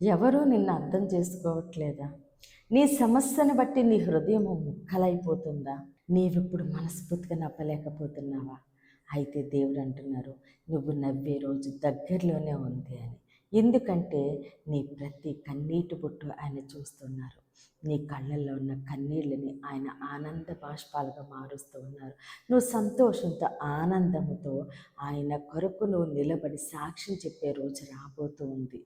ఎవరూ నిన్ను అర్థం చేసుకోవట్లేదా? నీ సమస్యను బట్టి నీ హృదయము ముక్కలైపోతుందా? నీవిప్పుడు మనస్ఫూర్తిగా నవ్వలేకపోతున్నావా? అయితే దేవుడు అంటున్నారు, నువ్వు నవ్వే రోజు దగ్గరలోనే ఉంది అని. ఎందుకంటే నీ ప్రతి కన్నీటి బొట్టు ఆయన చూస్తున్నారు. నీ కళ్ళల్లో ఉన్న కన్నీళ్ళని ఆయన ఆనంద బాష్పాలుగా మారుస్తూ ఉన్నారు. నువ్వు సంతోషంతో, ఆనందముతో ఆయన కొరకు నువ్వు నిలబడి సాక్ష్యం చెప్పే రోజు రాబోతూ ఉంది.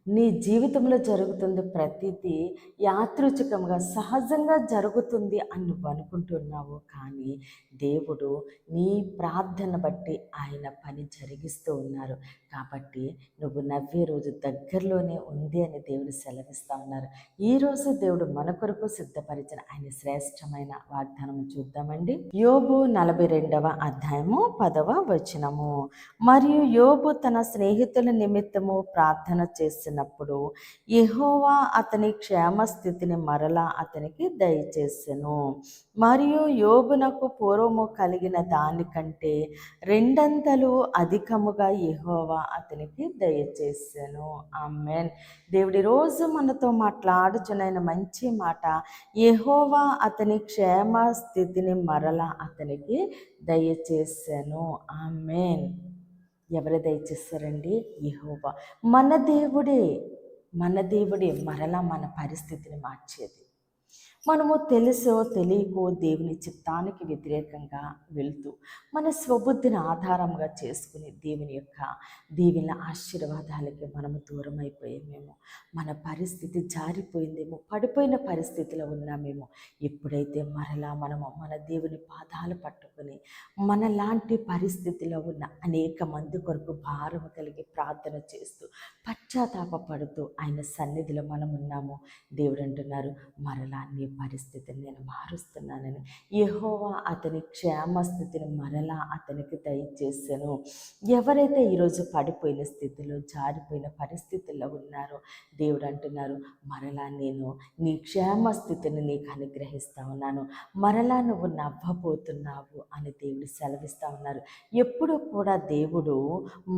నీ జీవితంలో జరుగుతుంది ప్రతిదీ యాదృచ్ఛికంగా సహజంగా జరుగుతుంది అని నువ్వు అనుకుంటున్నావు. కానీ దేవుడు నీ ప్రార్థన బట్టి ఆయన పని జరిగిస్తూ ఉన్నారు. కాబట్టి నువ్వు నవ్వే రోజు దగ్గరలోనే ఉంది అని దేవుడు సెలవిస్తూ ఉన్నారు. ఈరోజు దేవుడు మన కొరకు సిద్ధపరిచిన ఆయన శ్రేష్టమైన వాగ్దానం చూద్దామండి. యోబు 42వ అధ్యాయము 10వ వచనము. మరియు యోబు తన స్నేహితుల నిమిత్తము ప్రార్థన చేసినప్పుడు యెహోవా అతని క్షేమస్థితిని మరలా అతనికి దయచేసెను. మరియు యోబునకు పూర్వము కలిగిన దానికంటే రెండంతలు అధికముగా యెహోవా అతనికి దయచేసెను. ఆమేన్. దేవుడి రోజు మనతో మాట్లాడుచున్న మంచి మాట, యెహోవా అతని క్షేమ స్థితిని మరలా అతనికి దయచేసెను. ఆమేన్. ఎవరు దయచేస్తారండి? యెహోవా. మన దేవుడే మరలా మన పరిస్థితిని మార్చేది. మనము తెలుసో తెలియకో దేవుని చిత్తానికి వ్యతిరేకంగా వెళ్తూ మన స్వబుద్ధిని ఆధారంగా చేసుకుని దేవుని యొక్క దీవెన ఆశీర్వాదాలకి మనము దూరం అయిపోయామేమో, మన పరిస్థితి జారిపోయిందేమో, పడిపోయిన పరిస్థితిలో ఉన్నామేమో. ఎప్పుడైతే మరలా మనము మన దేవుని పాదాలు పట్టుకుని మనలాంటి పరిస్థితిలో ఉన్న అనేక మంది కొరకు భారం కలిగి ప్రార్థన చేస్తూ పశ్చాత్తాపపడుతూ ఆయన సన్నిధిలో మనం ఉన్నాము. దేవుడు అంటున్నారు, మరలా నీ పరిస్థితిని నేను మారుస్తున్నానని. యెహోవా అతని క్షేమస్థితిని మరలా అతనికి దయచేసెను. ఎవరైతే ఈరోజు పడిపోయిన స్థితిలో, జారిపోయిన పరిస్థితుల్లో ఉన్నారో దేవుడు అంటున్నారు, మరలా నేను నీ క్షేమస్థితిని నీకు అనుగ్రహిస్తా ఉన్నాను. మరలా నువ్వు నవ్వబోతున్నావు అని దేవుడు సెలవిస్తూ ఉన్నారు. ఎప్పుడు కూడా దేవుడు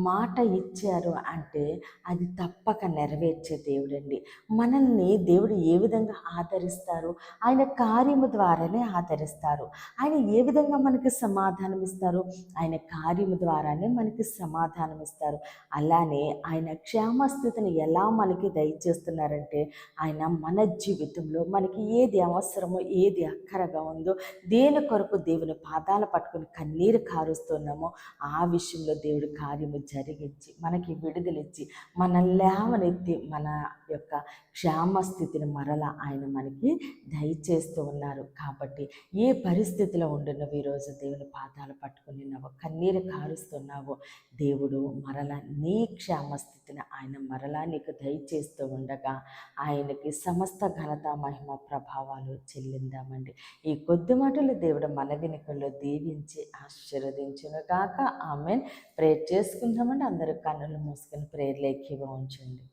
మాట ఇచ్చారు అంటే అది తప్పక నెరవేర్చే దేవుడండి. మనల్ని దేవుడు ఏ విధంగా ఆదరిస్తారు? ఆయన కార్యము ద్వారానే ఆదరిస్తారు. ఆయన ఏ విధంగా మనకి సమాధానం ఇస్తారు? ఆయన కార్యము ద్వారానే మనకి సమాధానం ఇస్తారు. అలానే ఆయన క్షేమస్థితిని ఎలా మనకి దయచేస్తున్నారంటే, ఆయన మన జీవితంలో మనకి ఏది అవసరమో, ఏది అక్కరగా ఉందో, దేని కొరకు దేవుని పాదాలు పట్టుకుని కన్నీరు కారుస్తున్నామో ఆ విషయంలో దేవుడు కార్యము జరిగించి మనకి విడుదలిచ్చి మన లేవనెత్తి మన యొక్క క్షేమస్థితిని మరలా ఆయన మనకి దయచేస్తూ ఉన్నారు. కాబట్టి ఏ పరిస్థితిలో ఉండున్నావు ఈరోజు దేవుని పాదాలు పట్టుకున్నావో, కన్నీరు కారుస్తున్నావో, దేవుడు మరలా నీ క్షేమస్థితిని ఆయన మరలా నీకు దయచేస్తూ ఉండగా ఆయనకి సమస్త ఘనత మహిమ ప్రభావాలు చెల్లిందామండి. ఈ కొద్ది మాటలు దేవుడు మన వెనుకల్లో దీవించి ఆశీర్వదించును గాక. ఆమేన్. ప్రేయర్ చేసుకుందామండి. అందరూ కన్నులు మూసుకొని ప్రేయర్లో ఏకీభవించండి.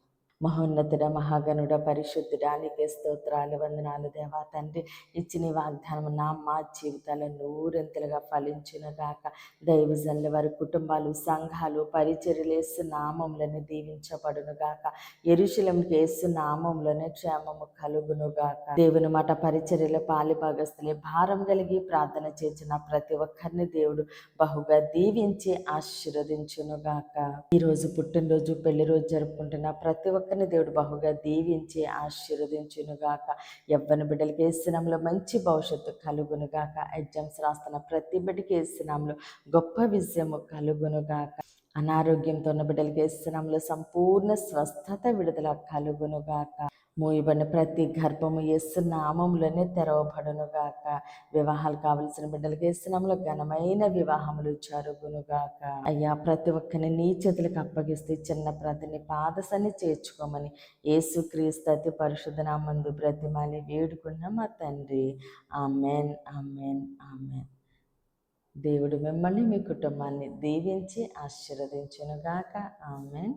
మహోన్నతుడ, మహాగణుడ, పరిశుద్ధుడా, నీకే స్తోత్రాలు, వందనాలు దేవా తండ్రి. ఇచ్చిన వాగ్దానం మా జీవితాల్లో నూరెంతలుగా ఫలించునుగాక. దైవజనుల వారి కుటుంబాలు, సంఘాలు, పరిచర్యలు యేసు నామములను దీవించబడునుగాక. యెరూషలేముకి యేసు నామములోనే క్షేమము కలుగునుగాక. దేవుని మాట పరిచర్యల పాలిభాగస్తులే భారం కలిగి ప్రార్థన చేసిన ప్రతి ఒక్కరిని దేవుడు బహుగా దీవించి ఆశీర్వదించునుగాక. ఈరోజు పుట్టినరోజు, పెళ్లి రోజు జరుపుకుంటున్న ప్రతి ఒక్కరిని దేవుడు బహుగా దీవించి ఆశీర్వదించునుగాక. యవ్వన బిడ్డలకి యేసునామములో మంచి భవిష్యత్తు కలుగునుగాక. ఎగ్జామ్స్ రాస్తున్న ప్రతి బిడ్డకి యేసునామములో గొప్ప విజయము కలుగునుగాక. అనారోగ్యంతో ఉన్న బిడ్డలకి యేసునామములో సంపూర్ణ స్వస్థత, విడుదల కలుగునుగాక. మూయబడిన ప్రతి గర్భము యేసు నామములోనే తెరవబడునుగాక. వివాహాలు కావలసిన బిడ్డలకి యేసు నామములో ఘనమైన వివాహములు జరుగునుగాక. అయ్యా, ప్రతి ఒక్కరిని నీ చేతులకు అప్పగిస్తే చిన్న ప్రతిని పాదసని చేర్చుకోమని యేసుక్రీస్తు అతి పరిశుద్ధ నామమున బ్రతిమాలి వేడుకున్న మా తండ్రి. Amen, amen, amen. దేవుడు మిమ్మల్ని, మీ కుటుంబాన్ని దీవించి ఆశీర్వదించునుగాక. ఆమెన్.